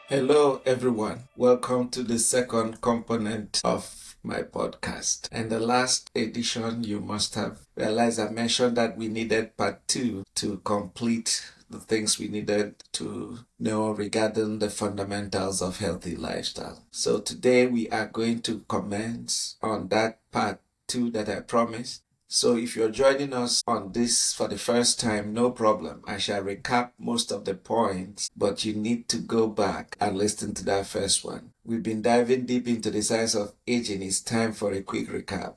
Hello, everyone. Welcome to the second component of my podcast. In the last edition, you must have realized I mentioned that we needed part two to complete the things we needed to know regarding the fundamentals of healthy lifestyle. So today we are going to commence on that part two that I promised. So if you're joining us on this for the first time, no problem. I shall recap most of the points, but you need to go back and listen to that first one. We've been diving deep into the science of aging. It's time for a quick recap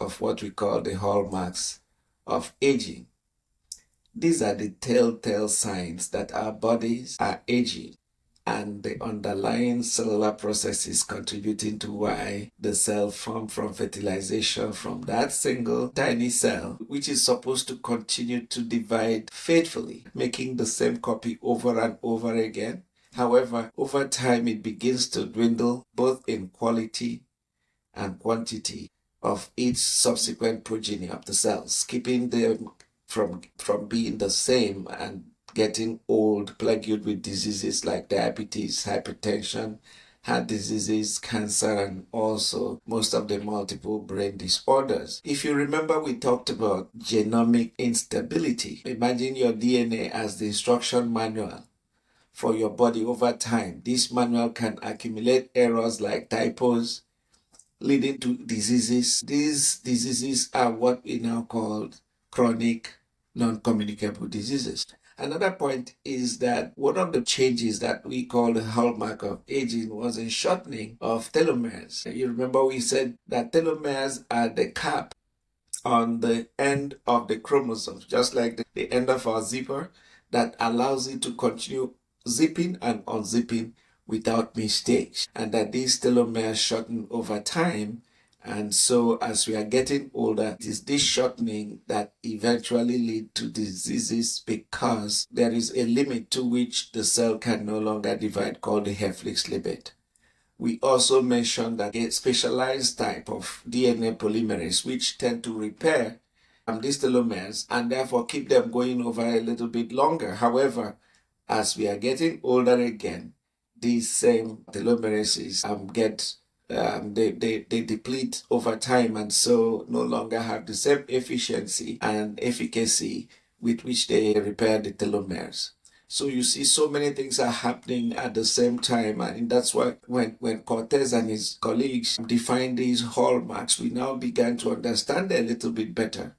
of what we call the hallmarks of aging. These are the telltale signs that our bodies are aging and the underlying cellular processes contributing to why the cell formed from fertilization from that single tiny cell, which is supposed to continue to divide faithfully, making the same copy over and over again. However, over time it begins to dwindle both in quality and quantity of each subsequent progeny of the cells, keeping them from being the same and getting old, plagued with diseases like diabetes, hypertension, heart diseases, cancer, and also most of the multiple brain disorders. If you remember, we talked about genomic instability. Imagine your DNA as the instruction manual for your body over time. This manual can accumulate errors like typos, leading to diseases. These diseases are what we now call chronic non-communicable diseases. Another point is that one of the changes that we call the hallmark of aging was a shortening of telomeres. You remember we said that telomeres are the cap on the end of the chromosome, just like the end of our zipper, that allows it to continue zipping and unzipping without mistakes, and that these telomeres shorten over time. And so as we are getting older, it is this shortening that eventually lead to diseases because there is a limit to which the cell can no longer divide, called the Helflich's limit. We also mentioned that a specialized type of DNA polymerase which tend to repair these telomeres and therefore keep them going over a little bit longer. However, as we are getting older again, these same telomerases they deplete over time, and so no longer have the same efficiency and efficacy with which they repair the telomeres. So you see, so many things are happening at the same time, and that's why when Cortez and his colleagues defined these hallmarks, we now began to understand a little bit better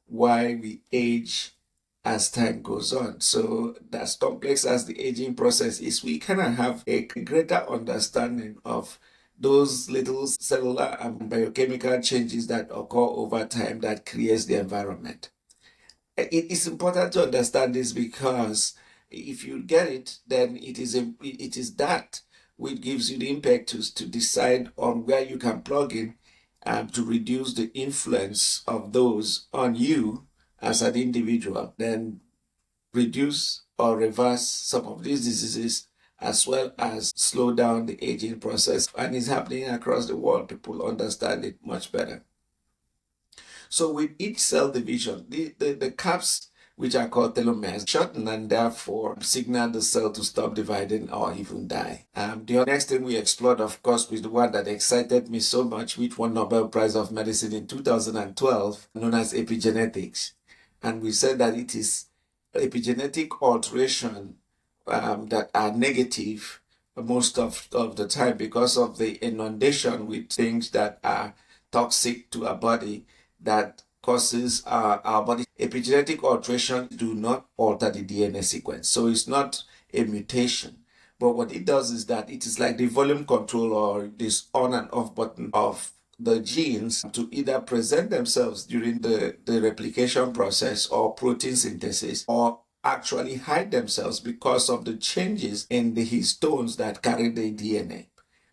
why we age as time goes on. So as complex as the aging process is, we kind of have a greater understanding of those little cellular and biochemical changes that occur over time that creates the environment. It is important to understand this because if you get it, then it is that which gives you the impetus to decide on where you can plug in to reduce the influence of those on you as an individual, then reduce or reverse some of these diseases as well as slow down the aging process. And it's happening across the world. People understand it much better. So with each cell division, the caps, which are called telomeres, shorten and therefore signal the cell to stop dividing or even die. The next thing we explored, of course, was the one that excited me so much, which won Nobel Prize of Medicine in 2012, known as epigenetics. And we said that it is epigenetic alteration that are negative most of the time because of the inundation with things that are toxic to our body that causes our body. Epigenetic alteration do not alter the DNA sequence. So it's not a mutation. But what it does is that it is like the volume control or this on and off button of the genes to either present themselves during the replication process or protein synthesis, or actually hide themselves because of the changes in the histones that carry the DNA.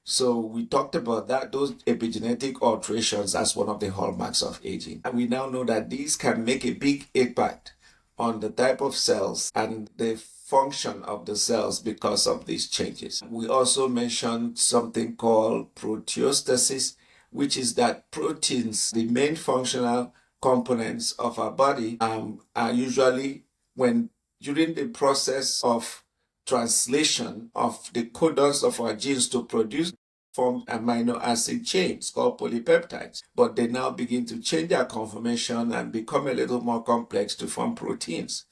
So we talked about that, those epigenetic alterations as one of the hallmarks of aging. And we now know that these can make a big impact on the type of cells and the function of the cells because of these changes. We also mentioned something called proteostasis, which is that proteins, the main functional components of our body, are usually when during the process of translation of the codons of our genes to produce form amino acid chains called polypeptides, but they now begin to change their conformation and become a little more complex to form proteins.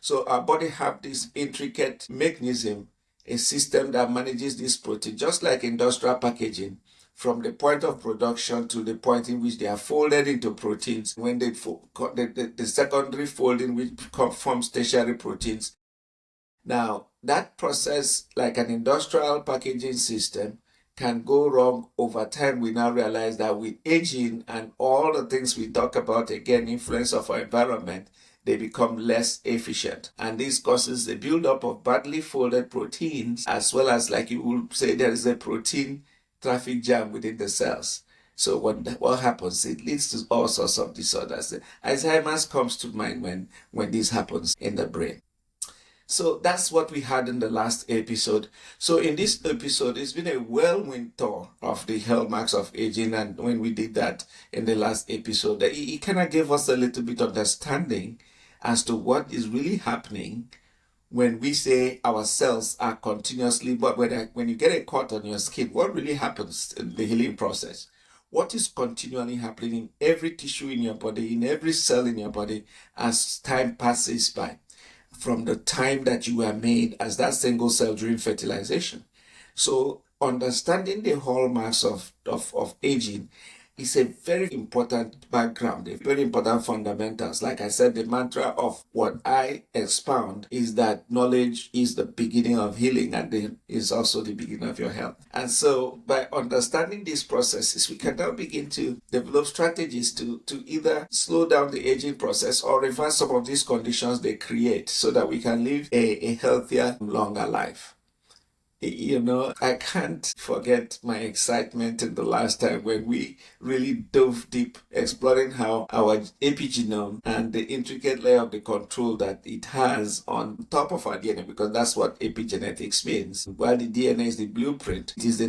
So our body have this intricate mechanism, a system that manages this protein, just like industrial packaging, from the point of production to the point in which they are folded into proteins. When they the secondary folding, which forms tertiary proteins. Now, that process, like an industrial packaging system, can go wrong over time. We now realize that with aging and all the things we talk about, again, influence of our environment, they become less efficient. And this causes the buildup of badly folded proteins, as well as, like you will say, there is a protein traffic jam within the cells. So what happens? It leads to all sorts of disorders. Alzheimer's comes to mind when this happens in the brain. So that's what we had in the last episode. So in this episode, it's been a whirlwind tour of the hallmarks of aging. And when we did that in the last episode, it kind of gave us a little bit of understanding as to what is really happening when we say our cells are continuously, but when you get a cut on your skin, what really happens in the healing process? What is continually happening in every tissue in your body, in every cell in your body as time passes by, from the time that you were made as that single cell during fertilization. So understanding the hallmarks of aging is a very important background, a very important fundamentals. Like I said, the mantra of what I expound is that knowledge is the beginning of healing and is also the beginning of your health. And so by understanding these processes, we can now begin to develop strategies to either slow down the aging process or reverse some of these conditions they create so that we can live a healthier, longer life. You know, I can't forget my excitement in the last time when we really dove deep exploring how our epigenome and the intricate layer of the control that it has on top of our DNA, because that's what epigenetics means. While the DNA is the blueprint, it is the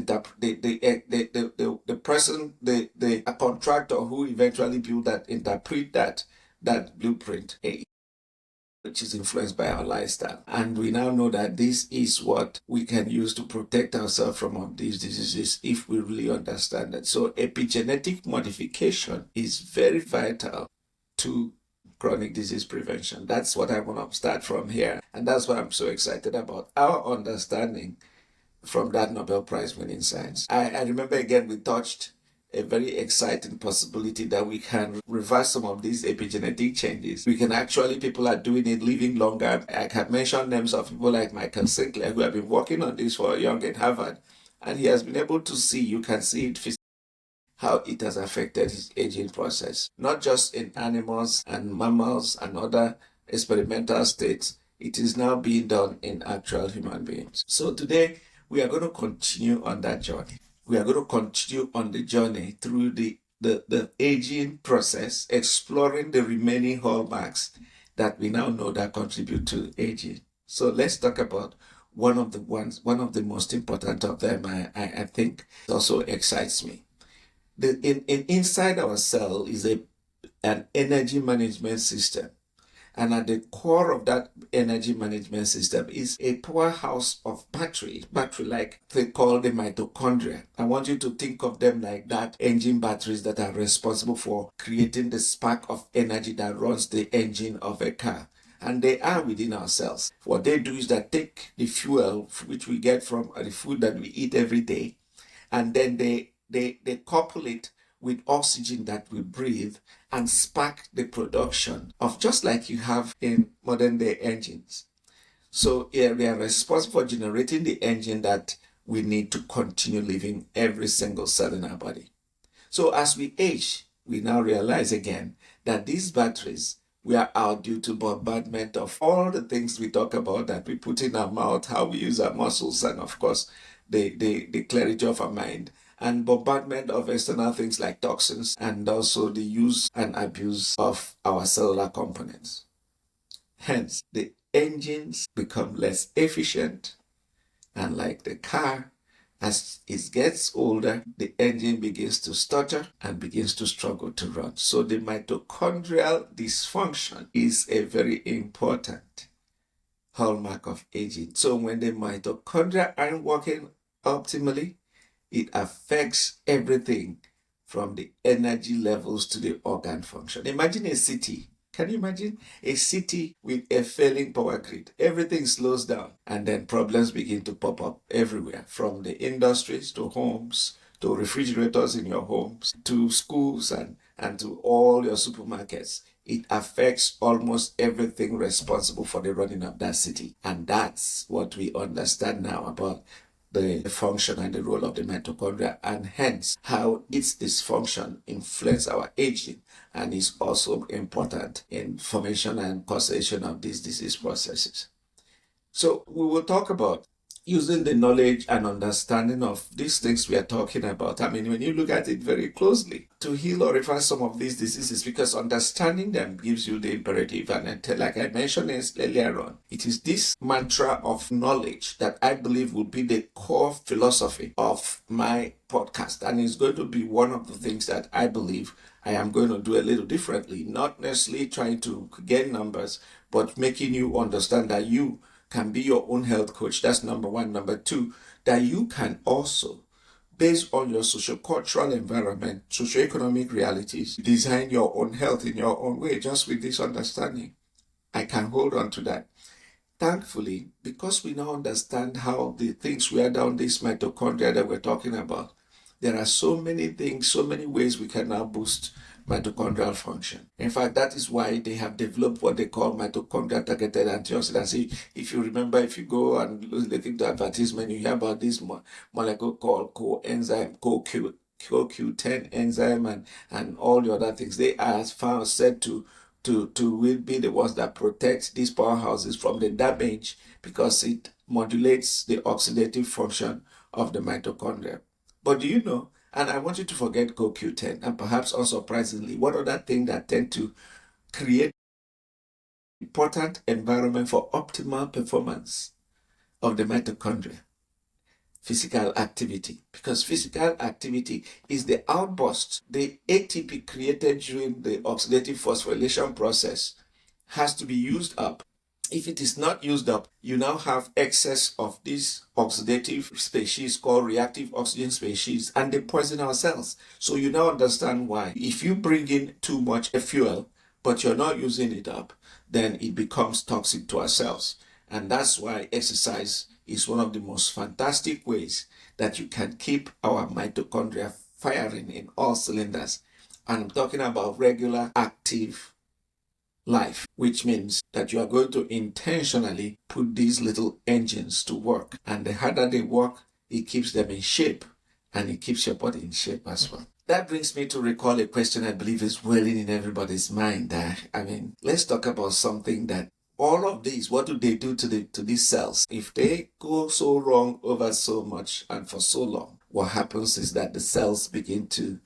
person, the contractor who eventually built that, interpret that blueprint, which is influenced by our lifestyle. And we now know that this is what we can use to protect ourselves from all these diseases if we really understand it. So epigenetic modification is very vital to chronic disease prevention. That's what I want to start from here. And that's why I'm so excited about our understanding from that Nobel Prize winning science. I remember again, we touched a very exciting possibility that we can reverse some of these epigenetic changes. We can actually, people are doing it, living longer. I can mention names of people like Michael Sinclair, who have been working on this for young at Harvard, and he has been able to see, you can see it physically, how it has affected his aging process, not just in animals and mammals and other experimental states. It is now being done in actual human beings. So today, we are going to continue on that journey. We are going to continue on the journey through the aging process, exploring the remaining hallmarks that we now know that contribute to aging. So let's talk about one of the most important of them. I think also excites me. Inside our cell is an energy management system. And at the core of that energy management system is a powerhouse of battery like they call the mitochondria. I want you to think of them like that engine batteries that are responsible for creating the spark of energy that runs the engine of a car. And they are within our cells. What they do is that take the fuel which we get from the food that we eat every day, and then they couple it with oxygen that we breathe and spark the production of, just like you have in modern day engines. So they are responsible for generating the engine that we need to continue living every single cell in our body. So as we age, we now realize again that these batteries were out due to bombardment of all the things we talk about that we put in our mouth, how we use our muscles, and of course, the clarity of our mind, and bombardment of external things like toxins, and also the use and abuse of our cellular components. Hence, the engines become less efficient, and like the car, as it gets older, the engine begins to stutter and begins to struggle to run. So the mitochondrial dysfunction is a very important hallmark of aging. So when the mitochondria aren't working optimally, it affects everything from the energy levels to the organ function. Imagine a city. Can you imagine a city with a failing power grid? Everything slows down and then problems begin to pop up everywhere, from the industries to homes to refrigerators in your homes to schools and to all your supermarkets. It affects almost everything responsible for the running of that city. And that's what we understand now about the function and the role of the mitochondria, and hence how its dysfunction influence our aging and is also important in formation and causation of these disease processes. So we will talk about using the knowledge and understanding of these things we are talking about. I mean, when you look at it very closely, to heal or reverse some of these diseases, because understanding them gives you the imperative. And like I mentioned earlier on, it is this mantra of knowledge that I believe will be the core philosophy of my podcast. And it's going to be one of the things that I believe I am going to do a little differently, not necessarily trying to get numbers, but making you understand that you can be your own health coach. That's number one. Number two, that you can also, based on your socio-cultural environment, socio-economic realities, design your own health in your own way, just with this understanding. I can hold on to that. Thankfully, because we now understand how the things wear down this mitochondria that we're talking about, there are so many things, so many ways we can now boost mitochondrial function. In fact, that is why they have developed what they call mitochondrial targeted antioxidants. If you remember, if you go and look at the advertisement, you hear about this molecule called coenzyme, CoQ10 enzyme, and all the other things. They are found said to will be the ones that protect these powerhouses from the damage, because it modulates the oxidative function of the mitochondria. But do you know, and I want you to forget CoQ10, and perhaps unsurprisingly, one other thing that tend to create important environment for optimal performance of the mitochondria: physical activity. Because physical activity is the outburst, the ATP created during the oxidative phosphorylation process has to be used up. If it is not used up, you now have excess of this oxidative species called reactive oxygen species, and they poison our cells. So you now understand why. If you bring in too much fuel, but you're not using it up, then it becomes toxic to our cells. And that's why exercise is one of the most fantastic ways that you can keep our mitochondria firing in all cylinders. And I'm talking about regular active life, which means that you are going to intentionally put these little engines to work. And the harder they work, it keeps them in shape, and it keeps your body in shape as well. That brings me to recall a question I believe is welling in everybody's mind. Let's talk about something that all of these, what do they do to these cells? If they go so wrong over so much and for so long, what happens is that the cells begin to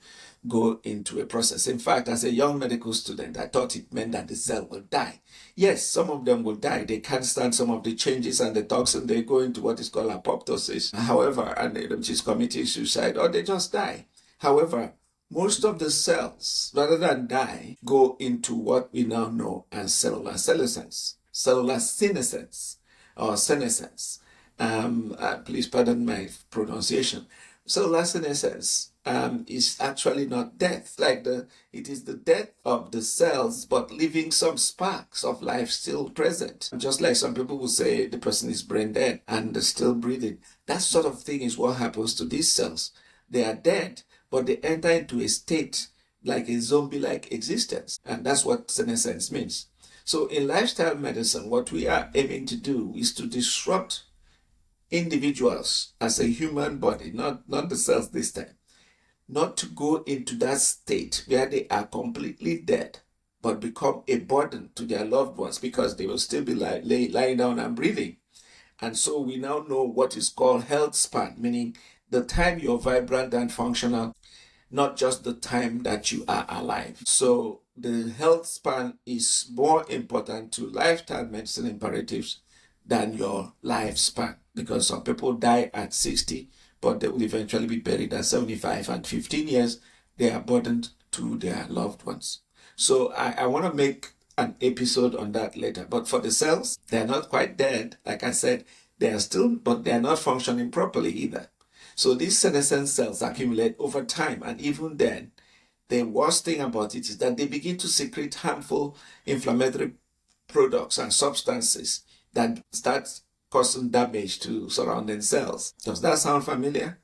go into a process. In fact, as a young medical student, I thought it meant that the cell will die. Yes, some of them will die. They can't stand some of the changes and the toxin. They go into what is called apoptosis. However, which is committing suicide, or they just die. However, most of the cells, rather than die, go into what we now know as cellular senescence. Cellular senescence or senescence. Please pardon my pronunciation. Cellular senescence is actually not death. It is the death of the cells, but leaving some sparks of life still present. Just like some people will say the person is brain dead and they're still breathing. That sort of thing is what happens to these cells. They are dead, but they enter into a state like a zombie-like existence. And that's what senescence means. So in lifestyle medicine, what we are aiming to do is to disrupt individuals as a human body, not the cells this time, not to go into that state where they are completely dead, but become a burden to their loved ones, because they will still be lying down and breathing. And so we now know what is called Healthspan, meaning the time you're vibrant and functional, not just the time that you are alive. So the health span is more important to lifetime medicine imperatives than your lifespan, because some people die at 60, but they will eventually be buried at 75, and 15 years they are burdened to their loved ones. So I want to make an episode on that later. But for the cells, they're not quite dead. Like I said, they are still, but they're not functioning properly either. So these senescent cells accumulate over time, and even then, the worst thing about it is that they begin to secrete harmful inflammatory products and substances that start causing damage to surrounding cells. Does that sound familiar?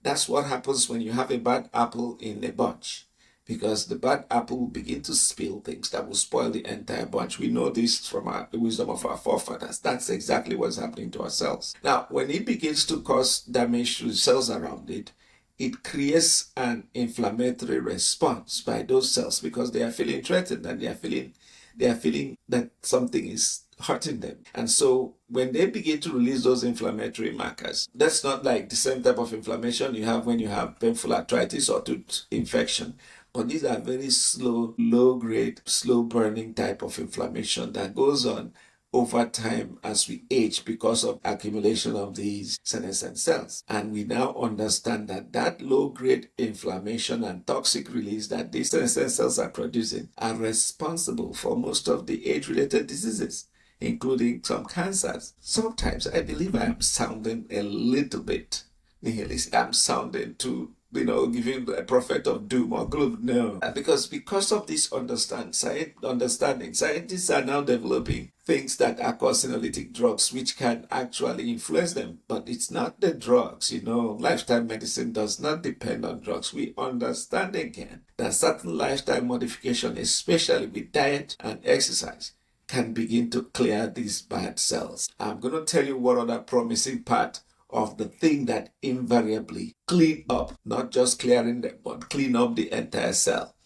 That's what happens when you have a bad apple in a bunch, because the bad apple will begin to spill things that will spoil the entire bunch. We know this from the wisdom of our forefathers. That's exactly what's happening to our cells. Now, when it begins to cause damage to the cells around it, it creates an inflammatory response by those cells because they are feeling threatened and they are feeling that something is hurting them. And so when they begin to release those inflammatory markers, that's not like the same type of inflammation you have when you have painful arthritis or tooth infection. But these are very slow, low-grade, slow-burning type of inflammation that goes on over time as we age because of accumulation of these senescent cells. And we now understand that that low-grade inflammation and toxic release that these senescent cells are producing are responsible for most of the age-related diseases, including some cancers. Sometimes I believe I am sounding a little bit nihilist. I'm sounding too giving a prophet of doom or gloom. No. Because of this understanding, scientists are now developing things that are carcinolytic drugs, which can actually influence them. But it's not the drugs. Lifestyle medicine does not depend on drugs. We understand again that certain lifestyle modification, especially with diet and exercise, can begin to clear these bad cells. I'm going to tell you what other promising part of the thing that invariably clean up, not just clearing them, but clean up the entire cell.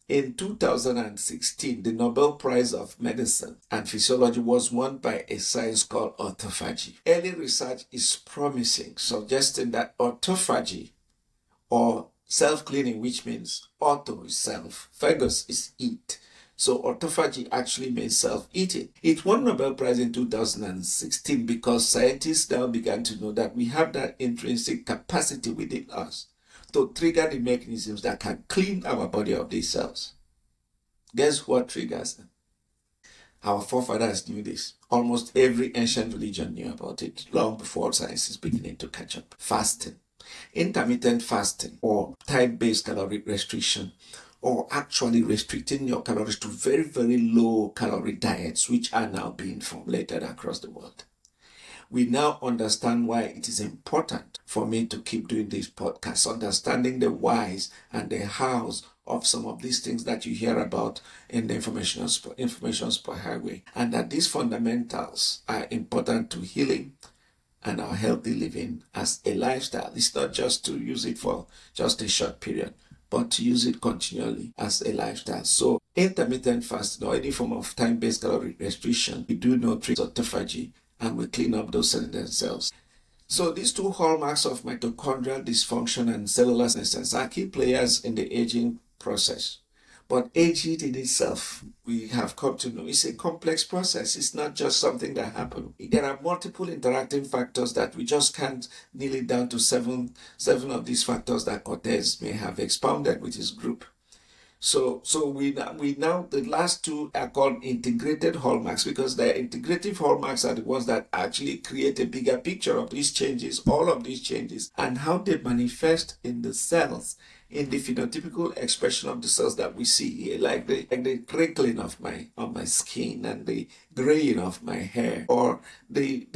In 2016, the Nobel Prize of Medicine and Physiology was won by a science called autophagy. Early research is promising, suggesting that autophagy, or self-cleaning, which means auto is self, phagos is eat. So autophagy actually means self-eating. It won Nobel Prize in 2016 because scientists now began to know that we have that intrinsic capacity within us to trigger the mechanisms that can clean our body of these cells. Guess what triggers them? Our forefathers knew this. Almost every ancient religion knew about it long before science is beginning to catch up. Fasting, intermittent fasting, or time-based caloric restriction, or actually restricting your calories to very, very low calorie diets, which are now being formulated across the world. We now understand why it is important for me to keep doing these podcasts, understanding the whys and the hows of some of these things that you hear about in the information superhighway, and that these fundamentals are important to healing and our healthy living as a lifestyle. It's not just to use it for just a short period, but to use it continually as a lifestyle. So intermittent fasting or any form of time-based calorie restriction, we do know triggers autophagy and we clean up those senescent cells. So these two hallmarks of mitochondrial dysfunction and cellular senescence are key players in the aging process. But aging in itself, we have come to know, it's a complex process. It's not just something that happens. There are multiple interacting factors that we just can't nail it down to seven of these factors that Cortez may have expounded with his group. So we now the last two are called integrated hallmarks because the integrative hallmarks are the ones that actually create a bigger picture of these changes, all of these changes, and how they manifest in the cells, in the phenotypical expression of the cells that we see, like the crinkling of my skin and the graying of my hair, or the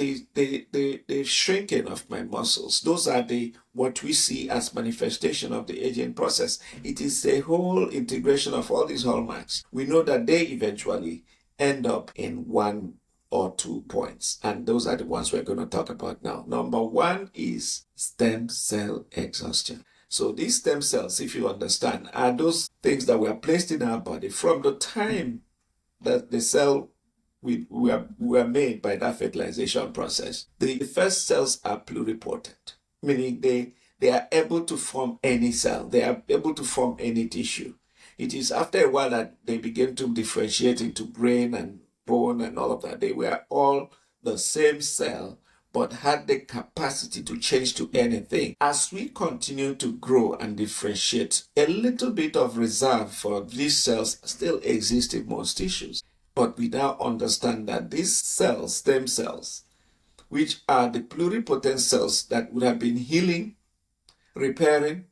shrinking of my muscles. Those are what we see as manifestation of the aging process. It is a whole integration of all these hallmarks. We know that they eventually end up in one or 2 points, and those are the ones we're going to talk about now. Number one is stem cell exhaustion. So these stem cells, if you understand, are those things that were placed in our body from the time that the cell were made by that fertilization process. The first cells are pluripotent, meaning they are able to form any cell. They are able to form any tissue. It is after a while that they begin to differentiate into brain and bone and all of that. They were all the same cell, but had the capacity to change to anything. As we continue to grow and differentiate, a little bit of reserve for these cells still exist in most tissues. But we now understand that these cells, stem cells, which are the pluripotent cells that would have been healing, repairing,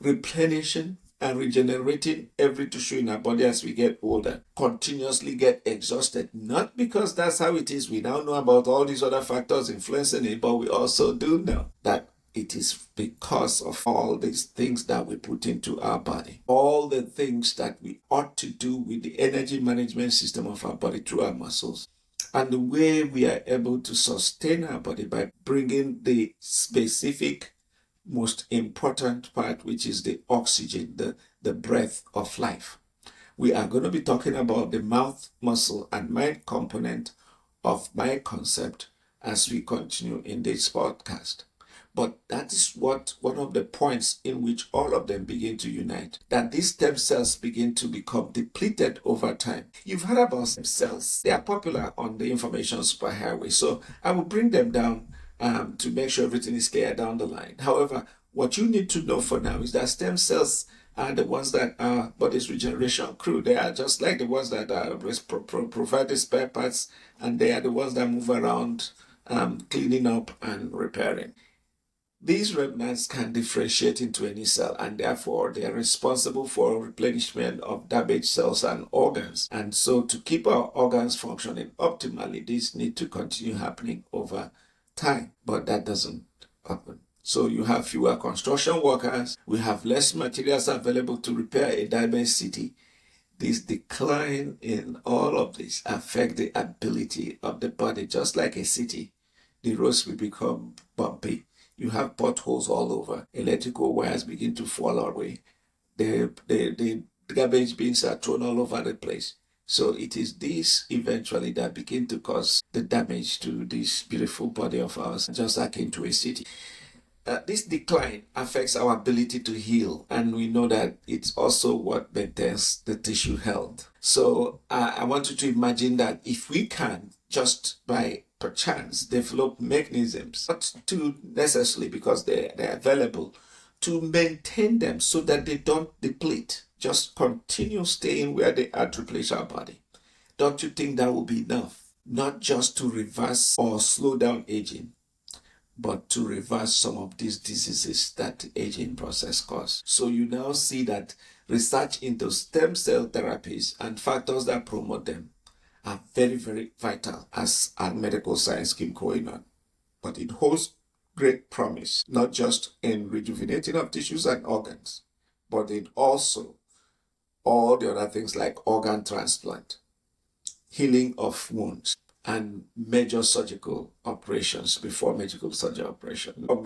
replenishing, and regenerating every tissue in our body as we get older, continuously get exhausted. Not because that's how it is. We now know about all these other factors influencing it, but we also do know that it is because of all these things that we put into our body. All the things that we ought to do with the energy management system of our body through our muscles. And the way we are able to sustain our body by bringing the specific most important part, which is the oxygen, the breath of life. We are going to be talking about the mouth muscle and mind component of my concept as we continue in this podcast. But that is one of the points in which all of them begin to unite, that these stem cells begin to become depleted over time. You've heard about stem cells. They are popular on the information superhighway. So I will bring them down to make sure everything is clear down the line. However, what you need to know for now is that stem cells are the ones that are body's regeneration crew. They are just like the ones that provide the spare parts, and they are the ones that move around cleaning up and repairing. These remnants can differentiate into any cell, and therefore they are responsible for replenishment of damaged cells and organs. And so to keep our organs functioning optimally, these need to continue happening over time, but that doesn't happen. So you have fewer construction workers, we have less materials available to repair a damaged city. This decline in all of this affect the ability of the body, just like a city. The roads will become bumpy. You have potholes all over. Electrical wires begin to fall away. The garbage bins are thrown all over the place. So it is this eventually that begin to cause the damage to this beautiful body of ours, just like into a city. This decline affects our ability to heal, and we know that it's also what maintains the tissue health. So I want you to imagine that if we can, just by perchance, develop mechanisms, not too necessarily because they're available, to maintain them so that they don't deplete, just continue staying where they are to replace our body. Don't you think that will be enough? Not just to reverse or slow down aging, but to reverse some of these diseases that the aging process causes. So you now see that research into stem cell therapies and factors that promote them are very, very vital as our medical science keep going on. But it holds great promise, not just in rejuvenating of tissues and organs, but in also all the other things like organ transplant, healing of wounds, and major surgical operations before medical surgery operation or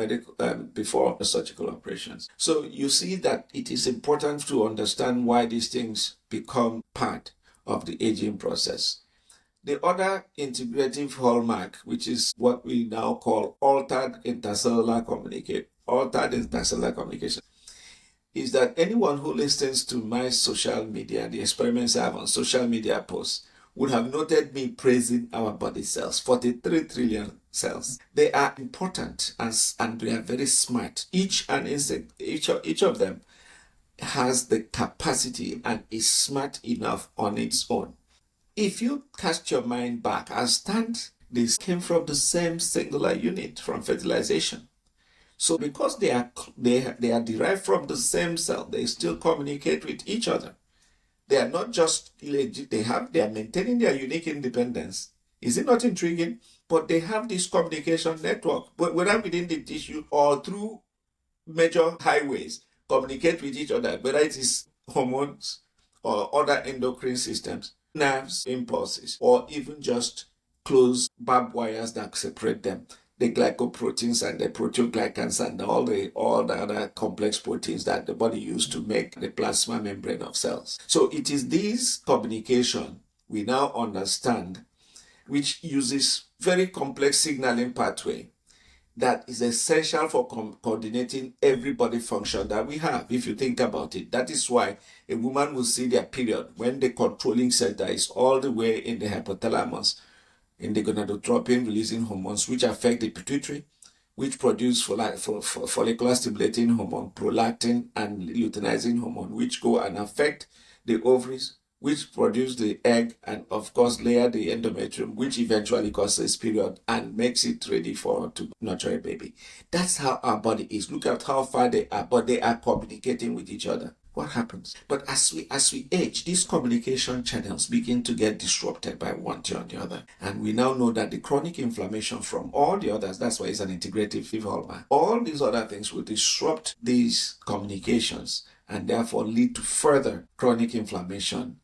before the surgical operations. So you see that it is important to understand why these things become part of the aging process. The other integrative hallmark, which is what we now call altered intercellular communication, is that anyone who listens to my social media, the experiments I have on social media posts, would have noted me praising our body cells, 43 trillion cells. They are important and they are very smart. Each of them has the capacity and is smart enough on its own. If you cast your mind back, this came from the same singular unit from fertilization. So because they are derived from the same cell, they still communicate with each other. They are not just they are maintaining their unique independence. Is it not intriguing? But they have this communication network, whether within the tissue or through major highways, communicate with each other, whether it is hormones or other endocrine systems, nerves, impulses, or even just close barbed wires that separate them. The glycoproteins and the proteoglycans and all the other complex proteins that the body uses to make the plasma membrane of cells. So it is this communication we now understand, which uses very complex signaling pathway that is essential for coordinating every body function that we have. If you think about it, that is why a woman will see their period when the controlling center is all the way in the hypothalamus. in the gonadotropin releasing hormones, which affect the pituitary, which produce follicular stimulating hormone, prolactin, and luteinizing hormone, which go and affect the ovaries, which produce the egg and of course layer the endometrium, which eventually causes period and makes it ready to nurture a baby. That's how our body is. Look at how far they are, but they are communicating with each other. What happens? But as we age, these communication channels begin to get disrupted by one thing or the other. And we now know that the chronic inflammation from all the others, that's why it's an integrative hallmark, all these other things will disrupt these communications and therefore lead to further chronic inflammation.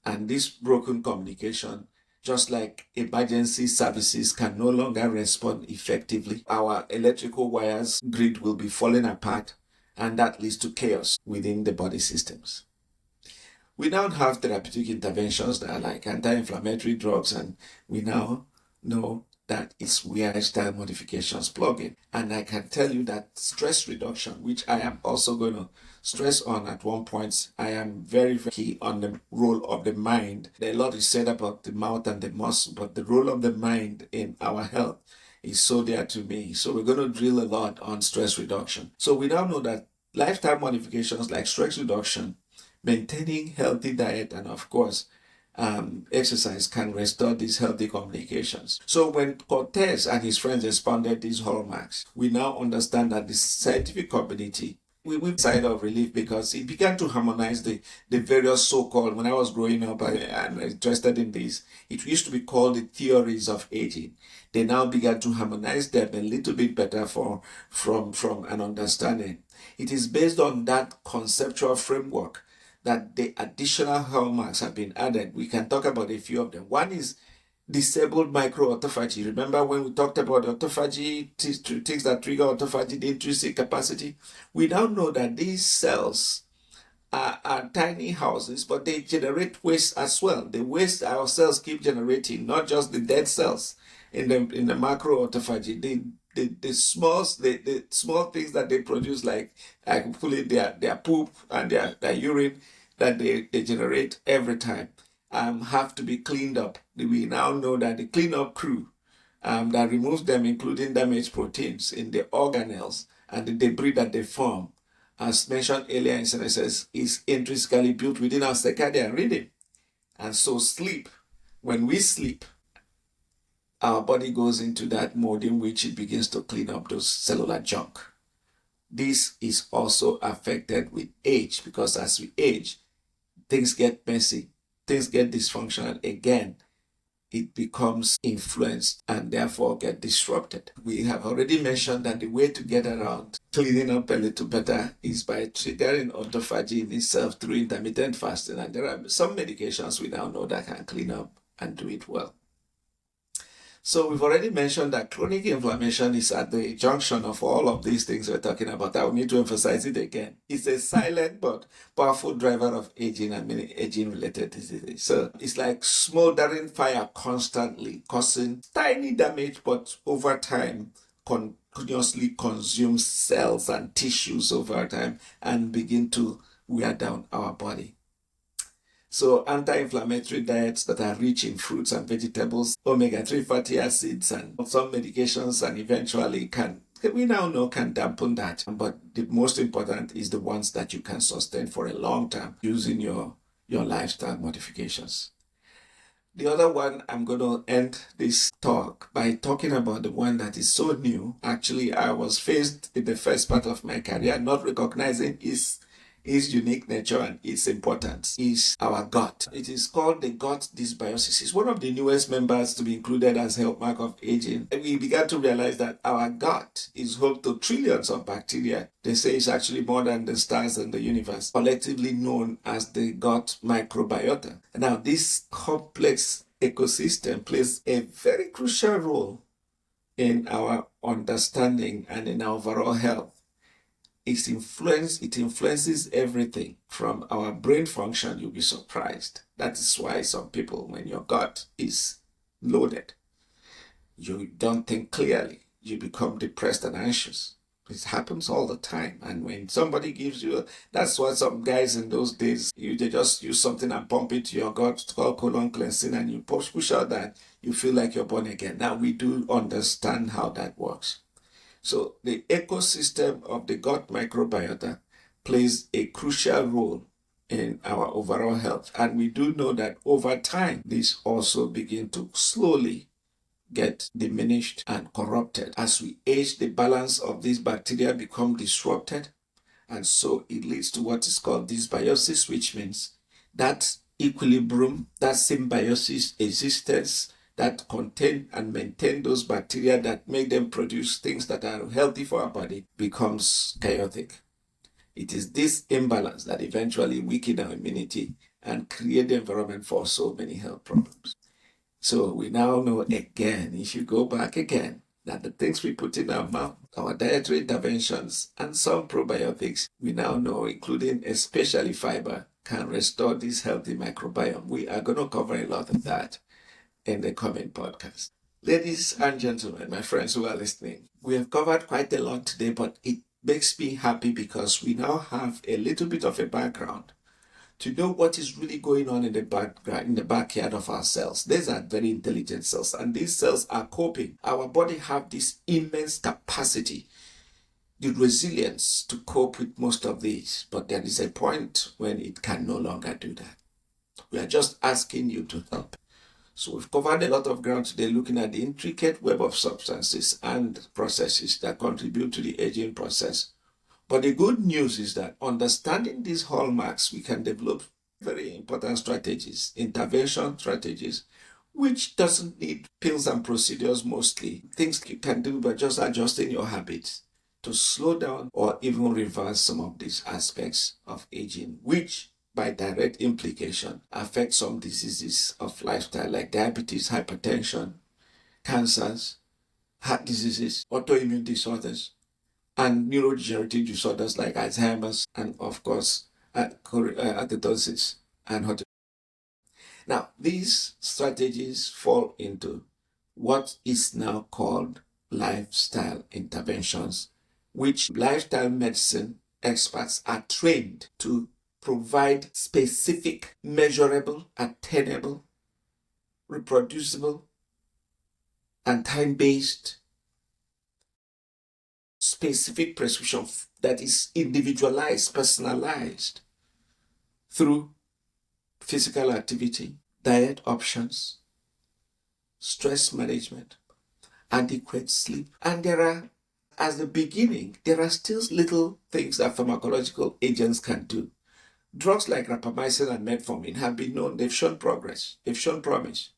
And this broken communication, just like emergency services can no longer respond effectively, our electrical wires grid will be falling apart, and that leads to chaos within the body systems. We now have therapeutic interventions that are like anti-inflammatory drugs, and we now know that it's where lifestyle modifications plug in. And I can tell you that stress reduction, which I am also going to stress on at one point, I am very, very key on the role of the mind. A lot is said about the mouth and the muscle, but the role of the mind in our health is so dear to me. So we're going to drill a lot on stress reduction. So we now know that lifestyle modifications like stress reduction, maintaining healthy diet, and of course, exercise can restore these healthy communications. So when Cortez and his friends expounded these hallmarks, we now understand that the scientific community, we've sighed of relief because it began to harmonize the various so-called, when I was growing up and interested in this, it used to be called the theories of aging. They now began to harmonize them a little bit better from an understanding. It is based on that conceptual framework that the additional hallmarks have been added. We can talk about a few of them. One is disabled microautophagy. Remember when we talked about autophagy, things that trigger autophagy, the intrinsic capacity? We now know that these cells are tiny houses, but they generate waste as well. The waste our cells keep generating, not just the dead cells in the macroautophagy, the small things that they produce, like pulling their poop and their urine that they generate every time, have to be cleaned up. We now know that the cleanup crew that removes them, including damaged proteins in the organelles and the debris that they form, as mentioned earlier in senescence, is intrinsically built within our circadian rhythm. And so sleep, when we sleep, our body goes into that mode in which it begins to clean up those cellular junk. This is also affected with age, because as we age, things get messy, things get dysfunctional again. It becomes influenced and therefore get disrupted. We have already mentioned that the way to get around cleaning up a little better is by triggering autophagy in itself through intermittent fasting. And there are some medications we now know that can clean up and do it well. So we've already mentioned that chronic inflammation is at the junction of all of these things we're talking about. I will need to emphasize it again. It's a silent but powerful driver of aging and many aging-related diseases. So it's like smoldering fire constantly, causing tiny damage, but over time, continuously consumes cells and tissues over time and begin to wear down our body. So anti-inflammatory diets that are rich in fruits and vegetables, omega-3 fatty acids, and some medications, and eventually we now know can dampen that. But the most important is the ones that you can sustain for a long time using your lifestyle modifications. The other one, I'm going to end this talk by talking about the one that is so new. Actually, I was faced in the first part of my career not recognizing its unique nature and its importance, is our gut. It is called the gut dysbiosis. It's one of the newest members to be included as Hallmark of Aging. And we began to realize that our gut is home to trillions of bacteria. They say it's actually more than the stars in the universe, collectively known as the gut microbiota. Now, this complex ecosystem plays a very crucial role in our understanding and in our overall health. It influences everything from our brain function. You'll be surprised. That is why some people, when your gut is loaded, you don't think clearly. You become depressed and anxious. It happens all the time. And when somebody gives you, that's what some guys in those days, they just use something and pump it to your gut called colon cleansing, and you push out that, you feel like you're born again. Now we do understand how that works. So the ecosystem of the gut microbiota plays a crucial role in our overall health. And we do know that over time, this also begin to slowly get diminished and corrupted. As we age, the balance of these bacteria become disrupted, and so it leads to what is called dysbiosis, which means that equilibrium, that symbiosis existence that contain and maintain those bacteria that make them produce things that are healthy for our body becomes chaotic. It is this imbalance that eventually weaken our immunity and create the environment for so many health problems. So we now know again, if you go back again, that the things we put in our mouth, our dietary interventions, and some probiotics, we now know, including especially fiber, can restore this healthy microbiome. We are going to cover a lot of that in the coming podcast. Ladies and gentlemen, my friends who are listening, we have covered quite a lot today, but it makes me happy because we now have a little bit of a background to know what is really going on in the background, in the backyard of our cells. These are very intelligent cells, and these cells are coping. Our body have this immense capacity, the resilience to cope with most of these, but there is a point when it can no longer do that. We are just asking you to help. So we've covered a lot of ground today looking at the intricate web of substances and processes that contribute to the aging process. But the good news is that understanding these hallmarks, we can develop very important strategies, intervention strategies, which doesn't need pills and procedures mostly. Things you can do by just adjusting your habits to slow down or even reverse some of these aspects of aging, which by direct implication affect some diseases of lifestyle like diabetes, hypertension, cancers, heart diseases, autoimmune disorders, and neurodegenerative disorders like Alzheimer's, and of course, acidosis and Huntington's. Now, these strategies fall into what is now called lifestyle interventions, which lifestyle medicine experts are trained to provide specific, measurable, attainable, reproducible, and time-based specific prescription that is individualized, personalized through physical activity, diet options, stress management, adequate sleep. And as the beginning, there are still little things that pharmacological agents can do. Drugs like rapamycin and metformin have been known, they've shown progress, they've shown promise.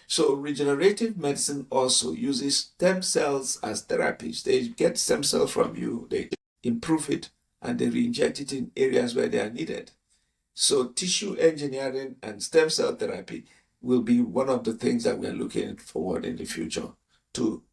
So regenerative medicine also uses stem cells as therapies. They get stem cells from you, they improve it, and they re-inject it in areas where they are needed. So tissue engineering and stem cell therapy will be one of the things that we are looking forward in the future to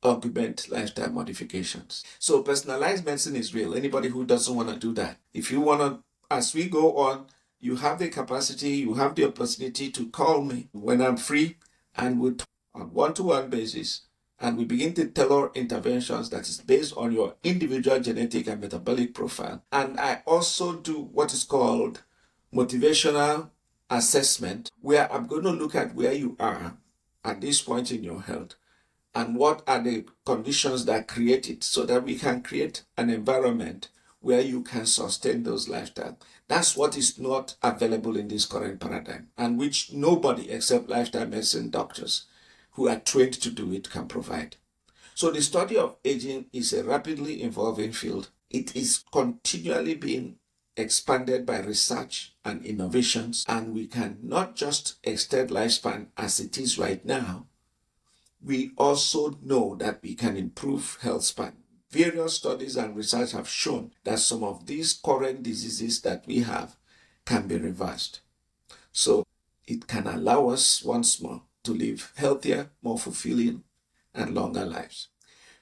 augment lifestyle modifications. So personalized medicine is real. Anybody who doesn't want to do that, if you want to, as we go on, you have the capacity, you have the opportunity to call me when I'm free, and we'll talk on one-to-one basis, and we begin to tailor interventions that is based on your individual genetic and metabolic profile. And I also do what is called motivational assessment, where I'm going to look at where you are at this point in your health and what are the conditions that create it, so that we can create an environment where you can sustain those lifestyles. That's what is not available in this current paradigm, and which nobody except lifestyle medicine doctors who are trained to do it can provide. So the study of aging is a rapidly evolving field. It is continually being expanded by research and innovations, and we can not just extend lifespan as it is right now, we also know that we can improve health span. Various studies and research have shown that some of these current diseases that we have can be reversed. So it can allow us once more to live healthier, more fulfilling, and longer lives.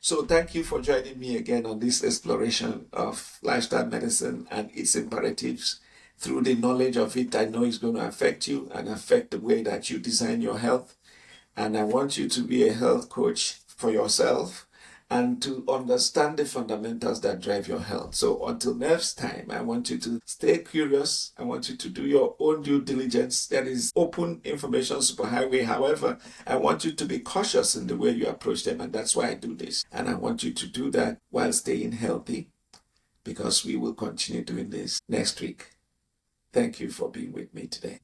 So thank you for joining me again on this exploration of lifestyle medicine and its imperatives. Through the knowledge of it, I know it's going to affect you and affect the way that you design your health. And I want you to be a health coach for yourself and to understand the fundamentals that drive your health. So until next time, I want you to stay curious. I want you to do your own due diligence. There is open information superhighway. However, I want you to be cautious in the way you approach them, and that's why I do this. And I want you to do that while staying healthy, because we will continue doing this next week. Thank you for being with me today.